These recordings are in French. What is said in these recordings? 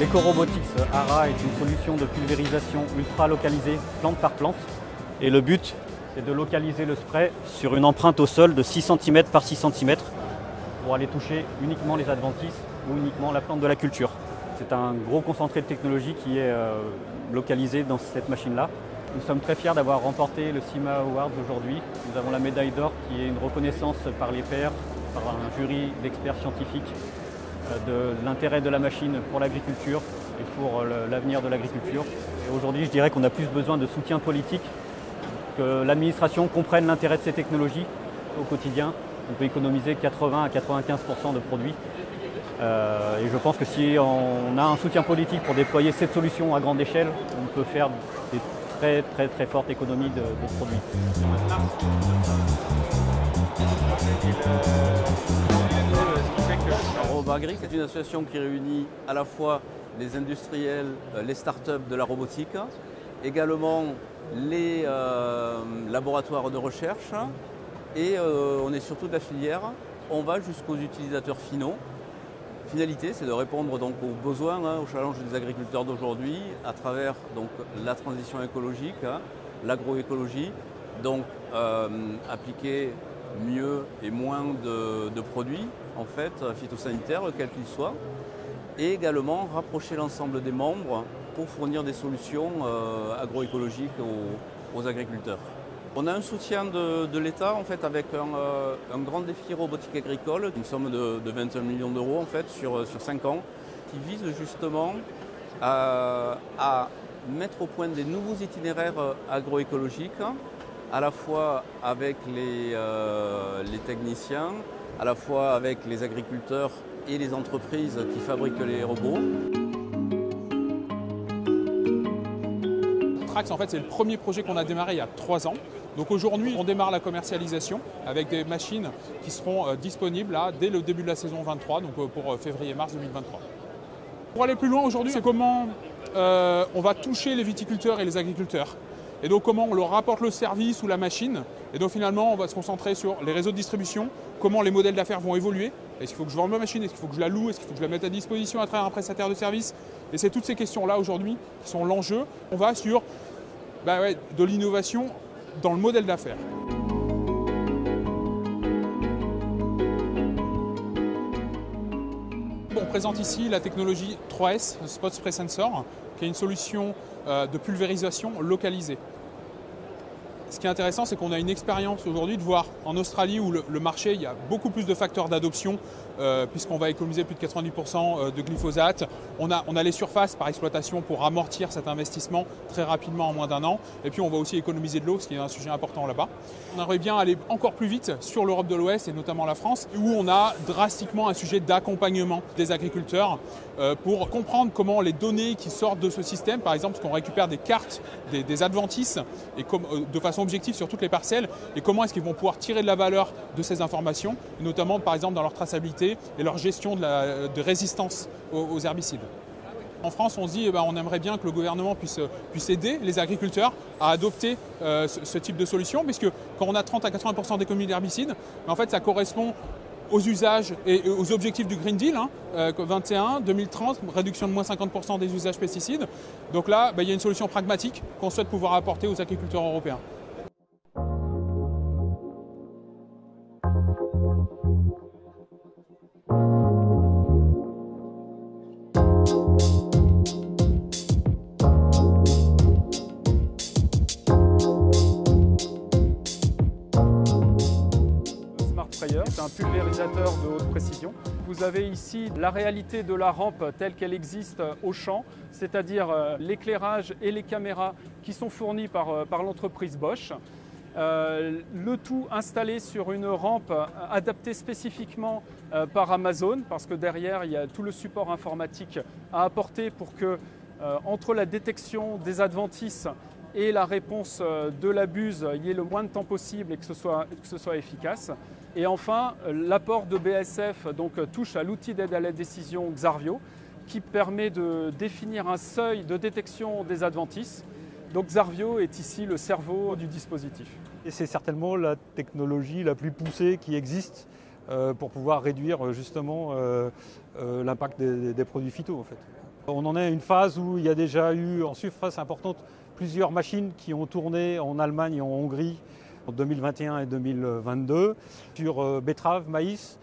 L'Ecorobotics ARA est une solution de pulvérisation ultra localisée, plante par plante. Et le but, c'est de localiser le spray sur une empreinte au sol de 6 cm par 6 cm pour aller toucher uniquement les adventices ou uniquement la plante de la culture. C'est un gros concentré de technologie qui est localisé dans cette machine-là. Nous sommes très fiers d'avoir remporté le CIMA Awards aujourd'hui. Nous avons la médaille d'or qui est une reconnaissance par les pairs, par un jury d'experts scientifiques de l'intérêt de la machine pour l'agriculture et pour l'avenir de l'agriculture. Et aujourd'hui, je dirais qu'on a plus besoin de soutien politique, que l'administration comprenne l'intérêt de ces technologies au quotidien. On peut économiser 80 à 95% de produits. Et je pense que si on a un soutien politique pour déployer cette solution à grande échelle, on peut faire des très fortes économies de produits. Robagri, c'est une association qui réunit à la fois les industriels, les startups de la robotique, également les laboratoires de recherche et on est surtout de la filière. On va jusqu'aux utilisateurs finaux. Finalité, c'est de répondre donc aux besoins, aux challenges des agriculteurs d'aujourd'hui à travers donc, la transition écologique, l'agroécologie, donc appliquer mieux et moins de produits en fait, phytosanitaires, quels qu'ils soient, et également rapprocher l'ensemble des membres pour fournir des solutions agroécologiques aux agriculteurs. On a un soutien de l'État en fait, avec un grand défi robotique agricole, une somme de 21 millions d'euros en fait, sur 5 ans, qui vise justement à mettre au point des nouveaux itinéraires agroécologiques, à la fois avec les techniciens, à la fois avec les agriculteurs et les entreprises qui fabriquent les robots. Trax, en fait, c'est le premier projet qu'on a démarré il y a 3 ans. Donc aujourd'hui, on démarre la commercialisation avec des machines qui seront disponibles là, dès le début de la saison 23, donc pour février-mars 2023. Pour aller plus loin aujourd'hui, c'est comment on va toucher les viticulteurs et les agriculteurs. Et donc comment on leur apporte le service ou la machine. Et donc finalement, on va se concentrer sur les réseaux de distribution, comment les modèles d'affaires vont évoluer. Est-ce qu'il faut que je vende ma machine? Est-ce qu'il faut que je la loue? Est-ce qu'il faut que je la mette à disposition à travers un prestataire de service? Et c'est toutes ces questions-là aujourd'hui qui sont l'enjeu. On va sur de l'innovation dans le modèle d'affaires. On présente ici la technologie 3S, Spot Spray Sensor, qui est une solution de pulvérisation localisée. Ce qui est intéressant, c'est qu'on a une expérience aujourd'hui de voir en Australie où le marché, il y a beaucoup plus de facteurs d'adoption puisqu'on va économiser plus de 90% de glyphosate. On a les surfaces par exploitation pour amortir cet investissement très rapidement en moins d'1 an. Et puis on va aussi économiser de l'eau, ce qui est un sujet important là-bas. On aimerait bien aller encore plus vite sur l'Europe de l'Ouest et notamment la France, où on a drastiquement un sujet d'accompagnement des agriculteurs pour comprendre comment les données qui sortent de ce système, par exemple, parce qu'on récupère des cartes des adventices et de façon objective sur toutes les parcelles, et comment est-ce qu'ils vont pouvoir tirer de la valeur de ces informations, notamment par exemple dans leur traçabilité et leur gestion de résistance aux herbicides. En France, on se dit on aimerait bien que le gouvernement puisse aider les agriculteurs à adopter ce type de solution, puisque quand on a 30 à 80% d'économie d'herbicides, en fait ça correspond aux usages et aux objectifs du Green Deal, 21, 2030, réduction de moins 50% des usages pesticides. Donc là, il y a une solution pragmatique qu'on souhaite pouvoir apporter aux agriculteurs européens. C'est un pulvérisateur de haute précision. Vous avez ici la réalité de la rampe telle qu'elle existe au champ, c'est-à-dire l'éclairage et les caméras qui sont fournis par l'entreprise Bosch. Le tout installé sur une rampe adaptée spécifiquement par Amazon, parce que derrière il y a tout le support informatique à apporter pour que entre la détection des adventices et la réponse de la buse y ait le moins de temps possible et que ce soit efficace. Et enfin, l'apport de BASF touche à l'outil d'aide à la décision Xarvio qui permet de définir un seuil de détection des adventices. Donc Xarvio est ici le cerveau du dispositif. Et c'est certainement la technologie la plus poussée qui existe pour pouvoir réduire justement l'impact des produits phyto en fait. On en est à une phase où il y a déjà eu en surface importante plusieurs machines qui ont tourné en Allemagne et en Hongrie en 2021 et 2022 sur betterave, maïs,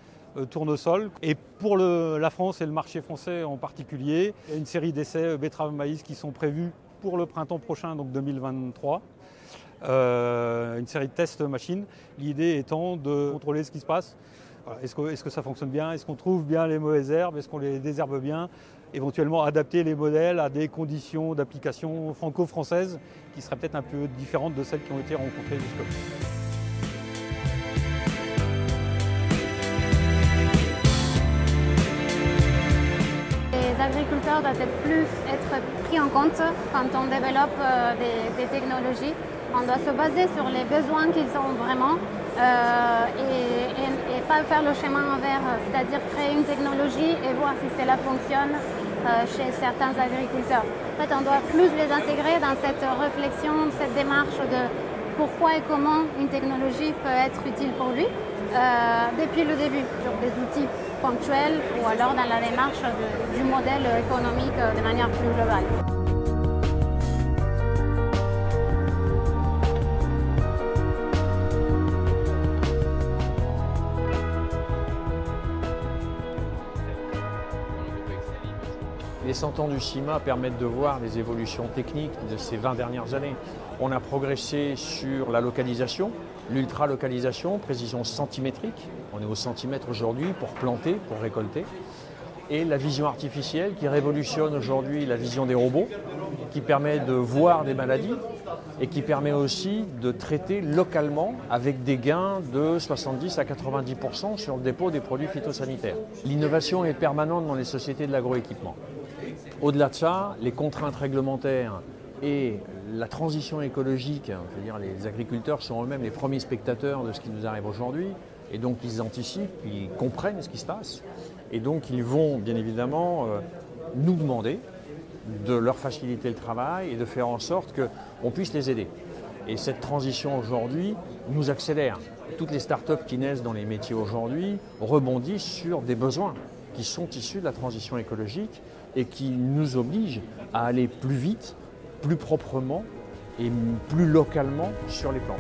tournesol. Et pour la France et le marché français en particulier, il y a une série d'essais betterave, maïs qui sont prévus pour le printemps prochain, donc 2023. Une série de tests machines. L'idée étant de contrôler ce qui se passe. Voilà. Est-ce que ça fonctionne bien? Est-ce qu'on trouve bien les mauvaises herbes? Est-ce qu'on les désherbe bien? Éventuellement adapter les modèles à des conditions d'application franco-françaises qui seraient peut-être un peu différentes de celles qui ont été rencontrées jusque-là. Les agriculteurs doivent plus être pris en compte quand on développe des technologies. On doit se baser sur les besoins qu'ils ont vraiment et pas faire le chemin envers, c'est-à-dire créer une technologie et voir si cela fonctionne chez certains agriculteurs. En fait, on doit plus les intégrer dans cette réflexion, cette démarche de pourquoi et comment une technologie peut être utile pour lui depuis le début, sur des outils ponctuels ou alors dans la démarche du modèle économique de manière plus globale. Les 100 ans du CIMA permettent de voir les évolutions techniques de ces 20 dernières années. On a progressé sur la localisation, l'ultra-localisation, précision centimétrique. On est au centimètre aujourd'hui pour planter, pour récolter. Et la vision artificielle qui révolutionne aujourd'hui la vision des robots, qui permet de voir des maladies et qui permet aussi de traiter localement avec des gains de 70 à 90% sur le dépôt des produits phytosanitaires. L'innovation est permanente dans les sociétés de l'agroéquipement. Au-delà de ça, les contraintes réglementaires et la transition écologique, je veux dire, les agriculteurs sont eux-mêmes les premiers spectateurs de ce qui nous arrive aujourd'hui, et donc ils anticipent, ils comprennent ce qui se passe, et donc ils vont bien évidemment nous demander de leur faciliter le travail et de faire en sorte qu'on puisse les aider. Et cette transition aujourd'hui nous accélère. Toutes les startups qui naissent dans les métiers aujourd'hui rebondissent sur des besoins qui sont issus de la transition écologique et qui nous obligent à aller plus vite, plus proprement et plus localement sur les plantes.